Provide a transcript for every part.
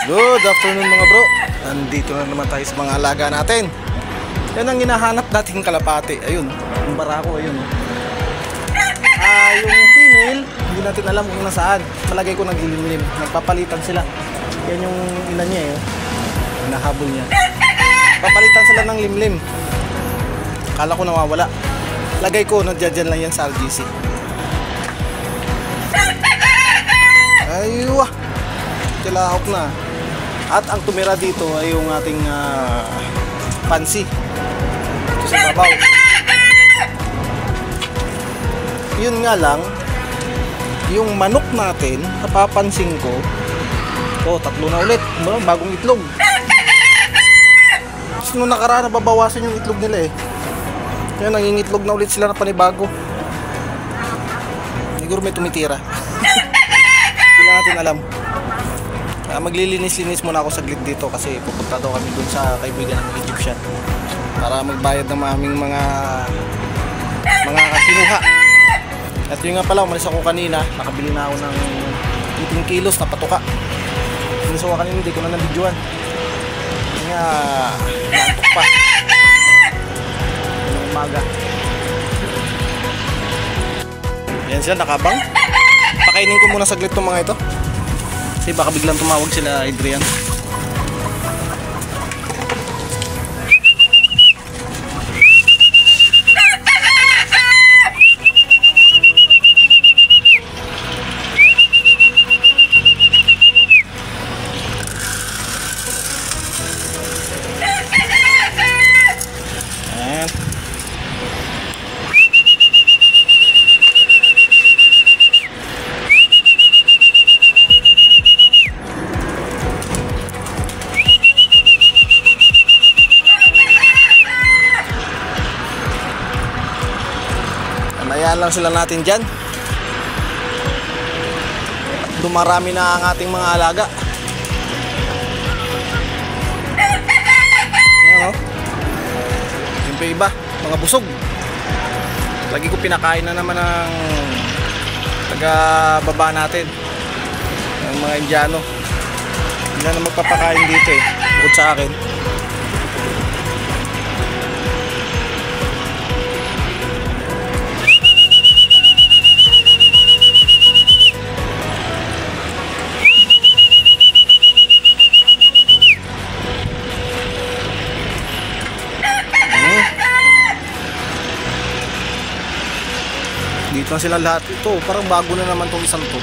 Good afternoon mga bro. Nandito na naman tayo sa mga alaga natin. Yan ang hinahanap nating kalapati. Ayun, yung barako, ayun. Yung female, hindi natin alam kung nasaan. Palagay ko naglilimlim. Nagpapalitan sila. Yan yung ina niya eh. Hinahabol niya. Papalitan sila ng limlim. Kala ko nawawala. Lagay ko, nadyan lang yan sa RGC. Aywa. Kilahok na. At ang tumira dito ay yung ating pansi. Ito sa babaw. Yun nga lang, yung manok natin, napapansin ko, tatlo na ulit. Bagong itlog. Tapos nung nakaraan, nababawasan yung itlog nila eh. Kaya nangingitlog na ulit sila na panibago. Siguro may tumitira. Hindi lang natin alam. Maglilinis-linis muna ako saglit dito kasi pupunta daw kami dun sa kaibigan ng Egyptian para magbayad ng aming mga kinuha. At yun nga pala, umalis ako kanina, nakabili na ako ng 18 kilos na patuka. Umalis ako kanina, hindi ko na nabidyoan. Kaya nga, naantok pa ng umaga. Yan sila, nakabang. Pakainin ko muna saglit itong mga ito. Kasi baka biglang tumawag sila Adrian. Ayan lang sila natin dyan. Dumarami na ang ating mga alaga. Ayan o. Yung pa iba, mga busog. Lagi ko pinakain na naman ng taga-baba natin, ng mga Indiano. Hindi na magpapakain dito eh, bukod sa akin. Dito na sila lahat. Ito, parang bago na naman itong isang to.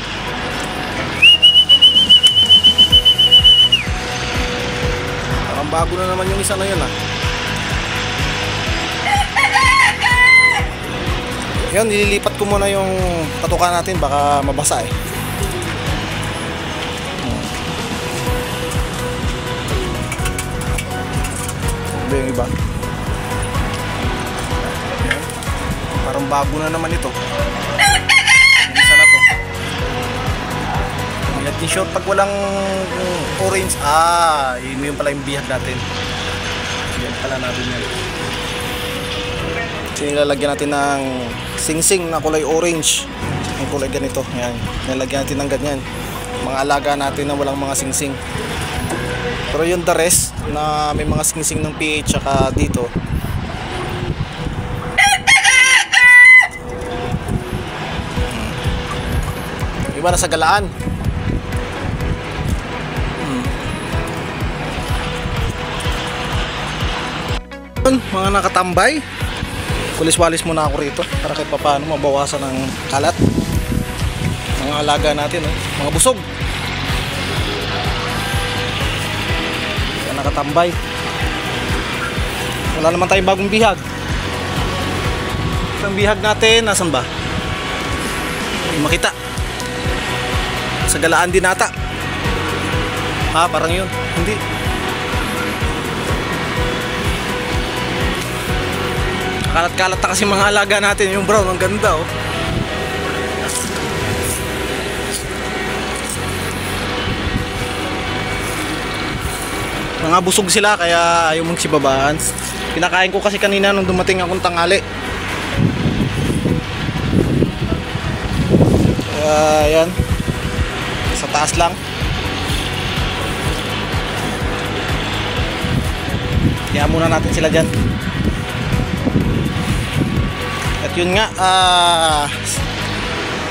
Parang bago na naman yung isa na yun ah. Yan, nililipat ko muna yung patuka natin, baka mabasa eh. Ito yung iba. Parang bago na naman ito. Isa na to. Yan din short pag walang orange. Yun pala yung bihag natin. Yan pala natin yan. So nilalagyan natin ng sing-sing na kulay orange. Yung kulay ganito. Yan. Nilalagyan natin ng ganyan. Mga alaga natin na walang mga sing-sing. Pero yung the rest na may mga sing-sing ng PH saka dito, iba na sa galaan. Mga nakatambay, kulis-walis muna ako rito para kahit paano mabawasan ng kalat. Mga alaga natin, mga busog. Mga nakatambay. Wala naman tayong bagong bihag. Ang bihag natin, nasan ba? Hindi makita. Sa galaan din ata. Parang yun. Hindi. Kalat-kalat na kasi mga alaga natin. Yung brown, ang ganda oh. Mga busog sila kaya ayaw magsibabaan. Pinakain ko kasi kanina nung dumating akong tanghali. Ayan. Sa taas lang. muna natin sila dyan. At yun nga,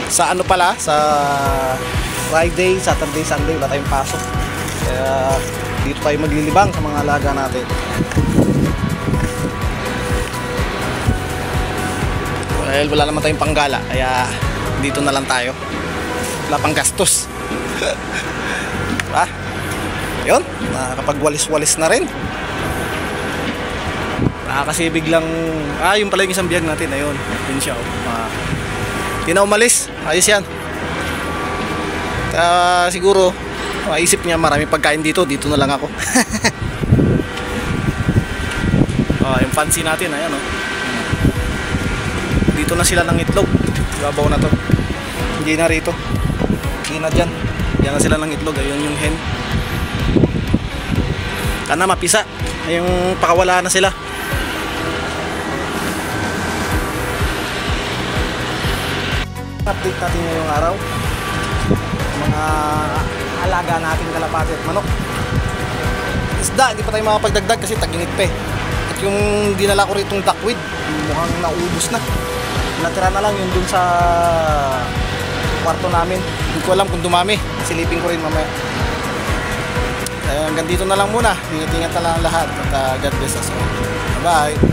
sa ano pala, sa Friday, Saturday, Sunday wala tayong pasok, kaya dito tayo maglilibang sa mga alaga natin. Well, wala naman tayong panggala, kaya dito na lang tayo, wala pang gastos. Yun, nakakapagwalis-walis na rin. Kasi biglang yung pala yung isang biyag natin, ayun, yun siya, di na umalis, ayos yan. Siguro maisip niya maraming pagkain dito na lang ako. Yung fancy natin, ayan, dito na sila ng itlog, babaw na to, hindi na rito, hindi na dyan, yan na sila ng itlog. Ayun yung hen, sana mapisa, yung pakawala na sila. Update natin ngayong araw mga alaga natin kalapati at manok. Isda, hindi pa tayo makapagdagdag kasi tag-init pa eh. At yung dinala ko rito yung duckweed, mukhang naubos na. Natira na lang yun dun sa kwarto namin. Hindi ko alam kung dumami, silipin ko rin mamaya. Hanggang dito na lang muna. Ingat-ingat na lang lahat at God bless us all. Bye bye.